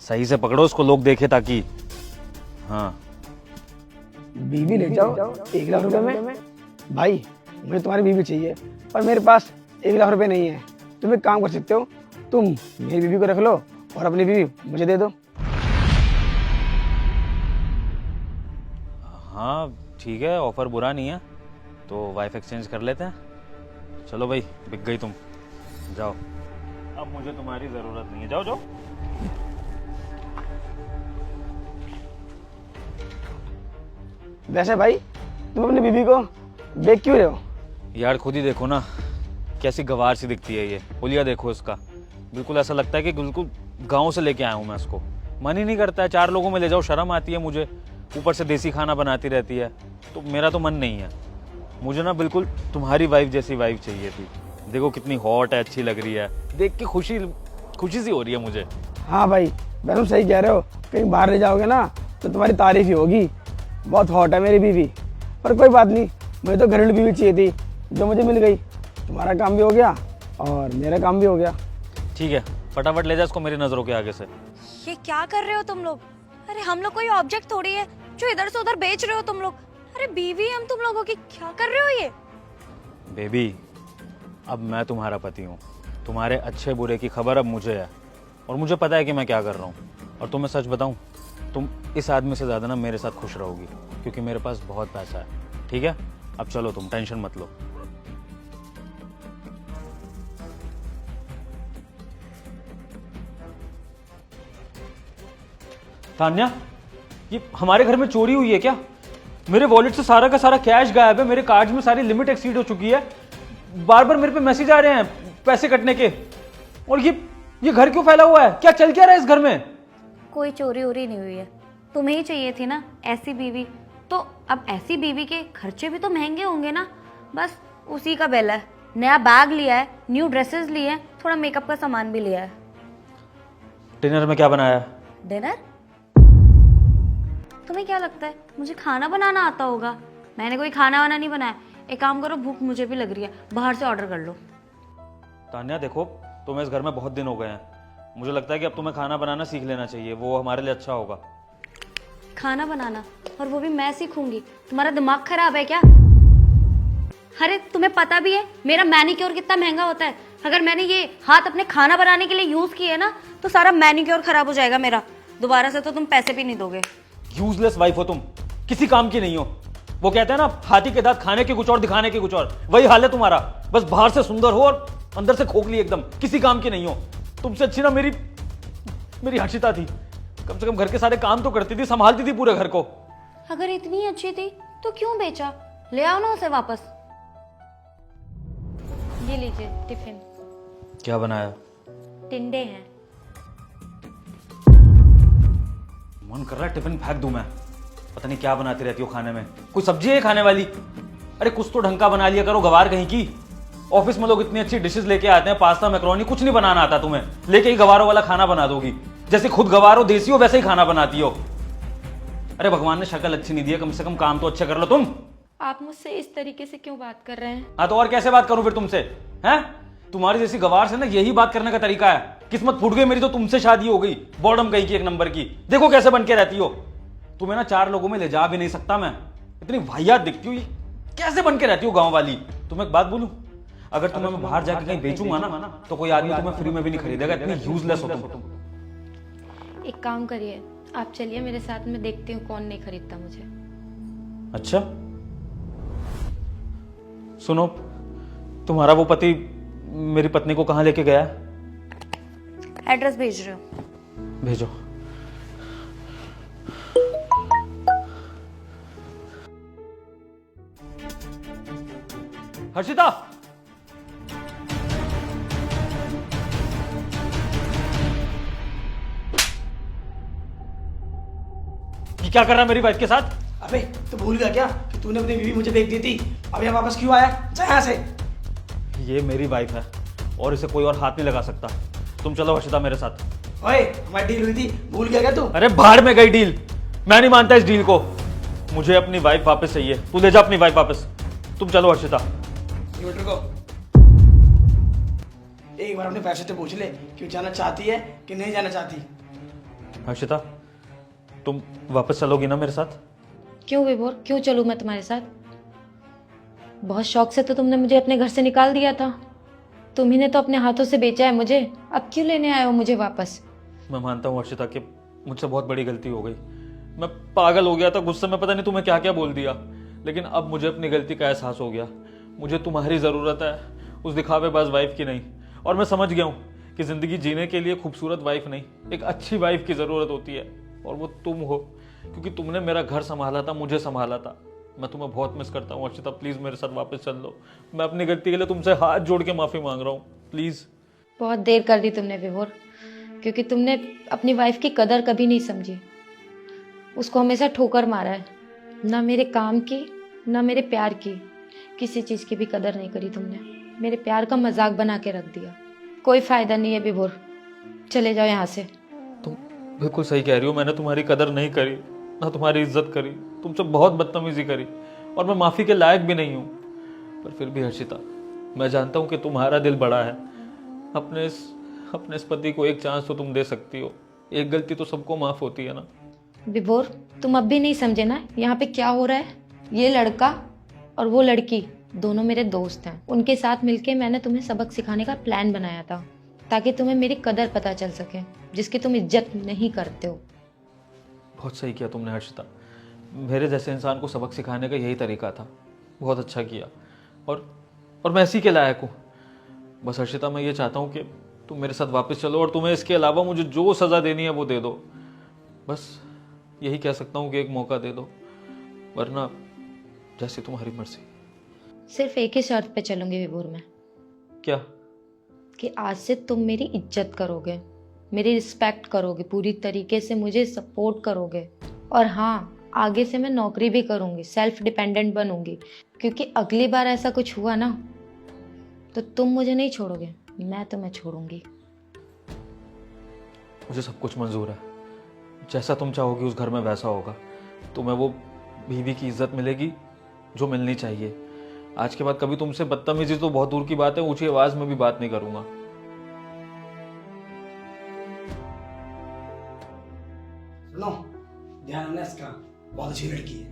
सही से पकड़ो उसको, लोग देखे ताकि। हाँ बीवी ले जाओ 1 लाख रुपए में। भाई मुझे तुम्हारी बीवी चाहिए, पर मेरे पास 1 लाख रुपए नहीं है। तुम एक काम कर सकते हो, तुम मेरी बीवी को रख लो और अपनी बीवी मुझे दे दो। हाँ ठीक है, ऑफर बुरा नहीं है, तो वाइफ एक्सचेंज कर लेते हैं। चलो भाई, बिक गई तुम, जाओ। अब मुझे तुम्हारी जरूरत नहीं है, जाओ जाओ। वैसे भाई तुम अपनी बीवी को देख क्यों रहे हो? यार खुद ही देखो ना, कैसी गवार सी दिखती है ये। पुलिया देखो इसका, बिल्कुल ऐसा लगता है कि बिल्कुल गांव से लेके आया हूँ मैं इसको। मन ही नहीं करता है, 4 लोगों में ले जाओ, शर्म आती है मुझे। ऊपर से देसी खाना बनाती रहती है, तो मेरा तो मन नहीं है। मुझे ना बिल्कुल तुम्हारी वाइफ जैसी वाइफ चाहिए थी। देखो कितनी हॉट है, अच्छी लग रही है, देख के खुशी खुशी सी हो रही है मुझे। हाँ भाई, मैं तुम सही कह रहे हो। कहीं बाहर ले जाओगे ना तो तुम्हारी तारीफ ही होगी, बहुत हॉट है मेरी बीवी। पर कोई बात नहीं, मुझे तो घरेलू बीवी चाहिए थी, जो मुझे मिल गई। तुम्हारा काम भी हो गया और मेरा काम भी हो गया। ठीक है, फटाफट ले जा इसको मेरी नजरों के आगे से। ये क्या कर रहे हो तुम लोग? अरे हम लोग कोई ऑब्जेक्ट थोड़ी है जो इधर से उधर बेच रहे हो तुम लोग। अरे बीवी हम तुम लोगों की, क्या कर रहे हो ये? बेबी, अब मैं तुम्हारा पति हूँ, तुम्हारे अच्छे बुरे की खबर अब मुझे है, और मुझे पता है कि मैं क्या कर रहा हूँ। और तुम्हें सच बताऊँ, तुम इस आदमी से ज़्यादा ना मेरे साथ खुश रहोगी, क्योंकि मेरे पास बहुत पैसा है। ठीक है, अब चलो, तुम टेंशन मत लो। तान्या, ये हमारे घर में चोरी हुई है क्या? मेरे वॉलेट से सारा का सारा कैश गायब है, मेरे कार्ड्स में सारी लिमिट एक्सीड हो चुकी है, बार बार मेरे पे मैसेज आ रहे हैं पैसे कटने के। और ये घर क्यों फैला हुआ है? क्या चल क्या रहा है इस घर में? कोई चोरी वोरी नहीं हुई है, तुम्हें ही चाहिए थी ना ऐसी बीवी, तो अब ऐसी बीवी के खर्चे भी तो महंगे होंगे ना, बस उसी का बिल है। नया बैग लिया है, न्यू ड्रेसेस लिए हैं, थोड़ा मेकअप का सामान भी लिया है। डिनर में क्या बनाया है? डिनर? तुम्हें क्या लगता है मुझे खाना बनाना आता होगा? मैंने कोई खाना वाना नहीं बनाया। एक काम करो, भूख मुझे भी लग रही है, बाहर से ऑर्डर कर लो। तान्या देखो, तुम्हें इस घर में बहुत दिन हो गए हैं, मुझे लगता है कि अब तुम्हें खाना बनाना सीख लेना चाहिए, वो हमारे लिए अच्छा होगा। खाना बनाना? और वो भी मैं सीखूंगी? तुम्हारा दिमाग खराब है क्या? अरे तुम्हें पता भी है मेरा मैनिक्योर कितना महंगा होता है? अगर मैंने ये हाथ अपने खाना बनाने के लिए यूज किए ना तो सारा मैनिक्योर खराब हो जाएगा मेरा। दोबारा से तो तुम पैसे भी नहीं दोगे। यूजलेस वाइफ हो तुम, किसी काम की नहीं हो। वो कहते हैं ना, हाथी के दांत खाने के कुछ और, दिखाने के कुछ और, वही हाल है तुम्हारा। बस बाहर से सुंदर हो और अंदर से खोखली एकदम, किसी काम की नहीं हो। तुमसे अच्छी ना मेरी हर्षिता थी, कम से कम घर के सारे काम तो करती थी, संभालती थी पूरे घर को। अगर इतनी अच्छी थी तो क्यों बेचा? ले आओ ना उसे वापस। ये लीजिए टिफिन। क्या बनाया? टिंडे हैं। मन कर रहा है टिफिन फेंक दूं मैं। पता नहीं क्या बनाती रहती हो खाने में, कोई सब्जी है खाने वाली? अरे कुछ तो ढंग का बना लिया करो, गवार कहीं की। ऑफिस में लोग इतनी अच्छी डिशेस लेके आते हैं, पास्ता मैक्रोनी, कुछ नहीं बनाना आता तुम्हें, लेके ही गवारों वाला खाना बना दोगी। जैसे खुद गवारो देसी हो वैसे ही खाना बनाती हो। अरे भगवान ने शक्ल अच्छी नहीं दी है, कम से कम काम तो अच्छे कर लो तुम। आप मुझसे इस तरीके से क्यों बात कर रहे हैं? हाँ तो और कैसे बात करूं फिर तुमसे? हैं? तुम्हारी जैसी गवार से ना यही बात करने का तरीका है। किस्मत फूट गई मेरी तो तुमसे शादी हो गई, बॉर्डम कहीं की, 1 नंबर की। देखो कैसे बन के रहती हो। तुम्हें ना 4 लोगों में ले जा भी नहीं सकता मैं, इतनी वाहियात दिखती हो। कैसे बन के रहती हो गांव वाली। तुम्हें एक बात बोलूं, अगर तुम्हें मैं बाहर जाके कहीं बेचूंगा ना तो कोई आदमी तुम्हें फ्री में भी नहीं खरीदेगा, इतनी यूजलेस हो तुम। एक काम करिए, आप चलिए मेरे साथ में, देखती हूँ कौन नहीं खरीदता मुझे। अच्छा सुनो, तुम्हारा वो पति मेरी पत्नी को कहाँ लेके गया? एड्रेस भेज रहे हो? भेजो। हर्षिता, ये क्या कर रहा है मेरी वाइफ के साथ? अबे तो भूल गया क्या कि तूने अपनी बीवी मुझे बेच दी थी? अब यहाँ वापस क्यों आया? जा यहाँ से। ये मेरी वाइफ है और इसे कोई और हाथ नहीं लगा सकता। तुम चलो हर्षिता मेरे साथ। ओए, हमारी डील हुई थी, भूल गया क्या तू? अरे भाड़ में गई डील, मैं नहीं मानता इस डील को। मुझे अपनी वाइफ वापस चाहिए, तू ले जा अपनी वाइफ वापस। तुम चलो हर्षिता। को एक बार अपने पैसे से पूछ ले कि जाना चाहती है कि नहीं जाना चाहती। हर्षिता, तुम वापस चलोगी ना मेरे साथ? क्यों विभोर, क्यों चलूँ मैं तुम्हारे साथ? बहुत शौक से तो तुमने मुझे अपने घर से निकाल दिया था। तुम्ही ने तो अपने हाथों से बेचा है मुझे। अब क्यों लेने आए हो मुझे वापस? मैं मानता हूँ हर्षिता कि मुझसे बहुत बड़ी गलती हो गई। मैं पागल हो गया था गुस्से में, पता नहीं तुम्हें क्या क्या बोल दिया। लेकिन अब मुझे अपनी गलती का एहसास हो गया। मुझे तुम्हारी ज़रूरत है, उस दिखावेबाज वाइफ की नहीं। और मैं समझ गया हूँ कि ज़िंदगी जीने के लिए खूबसूरत वाइफ नहीं, एक अच्छी वाइफ की ज़रूरत होती है। और वो तुम हो, क्योंकि तुमने मेरा घर संभाला था, मुझे संभाला था। मैं तुम्हें बहुत मिस करता हूँ हर्षिता, प्लीज़ मेरे साथ वापस चल लो। मैं अपनी गलती के लिए तुमसे हाथ जोड़ के माफ़ी मांग रहा हूँ, प्लीज़। बहुत देर कर दी तुमने विभोर, क्योंकि तुमने अपनी वाइफ की कदर कभी नहीं समझी। उसको हमेशा ठोकर मारा है। ना मेरे काम की, ना मेरे प्यार की, किसी चीज़ की भी कदर नहीं करी तुमने। मेरे प्यार का मजाक बना के रख दिया। कोई फायदा नहीं है विभोर, चले जाओ यहाँ से। तुम बिल्कुल सही कह रही हो। मैंने तुम्हारी कदर नहीं करी, ना तुम्हारी इज्जत करी, तुमसे बहुत बदतमीजी करी। और मैं माफ़ी के लायक भी नहीं हूँ। पर फिर भी हर्षिता, मैं जानता हूँ कि तुम्हारा दिल बड़ा है। अपने इस पति को एक चांस तो तुम दे सकती हो। एक गलती तो सबको माफ़ होती है ना। विभोर, तुम अब भी नहीं समझे ना यहाँ पे क्या हो रहा है? ये लड़का और वो लड़की दोनों मेरे दोस्त हैं। उनके साथ मिलके मैंने तुम्हें सबक सिखाने का प्लान बनाया था, ताकि तुम्हें मेरी कदर पता चल सके, जिसकी तुम इज्जत नहीं करते हो। बहुत सही किया तुमने हर्षिता। मेरे जैसे इंसान को सबक सिखाने का यही तरीका था। बहुत अच्छा किया। और मैं इसी के लायक हूँ। बस हर्षिता, मैं ये चाहता हूँ कि तुम मेरे साथ वापस चलो, और तुम्हें इसके अलावा मुझे जो सज़ा देनी है वो दे दो। बस यही कह सकता हूँ कि एक मौका दे दो, वरना जैसी तुम्हारी मर्जी। सिर्फ एक ही शर्त पे चलूंगी विभोर मैं, क्या? कि आज से तुम मेरी इज्जत करोगे, मेरी रिस्पेक्ट करोगे, पूरी तरीके से मुझे सपोर्ट करोगे। और हाँ, आगे से मैं नौकरी भी करूँगी, सेल्फ डिपेंडेंट बनूंगी। क्योंकि अगली बार ऐसा कुछ हुआ ना, तो तुम मुझे नहीं छोड़ोगे, मैं तुम्हें छोड़ूंगी। मुझे सब कुछ मंजूर है। जैसा तुम चाहोगी उस घर में वैसा होगा। तुम्हें वो बीवी की इज्जत मिलेगी जो मिलनी चाहिए। आज के बाद कभी तुमसे बदतमीजी तो बहुत दूर की बात है, ऊंची आवाज में भी बात नहीं करूंगा। सुनो, ध्यान रखना इसका, बहुत अच्छी लड़की है।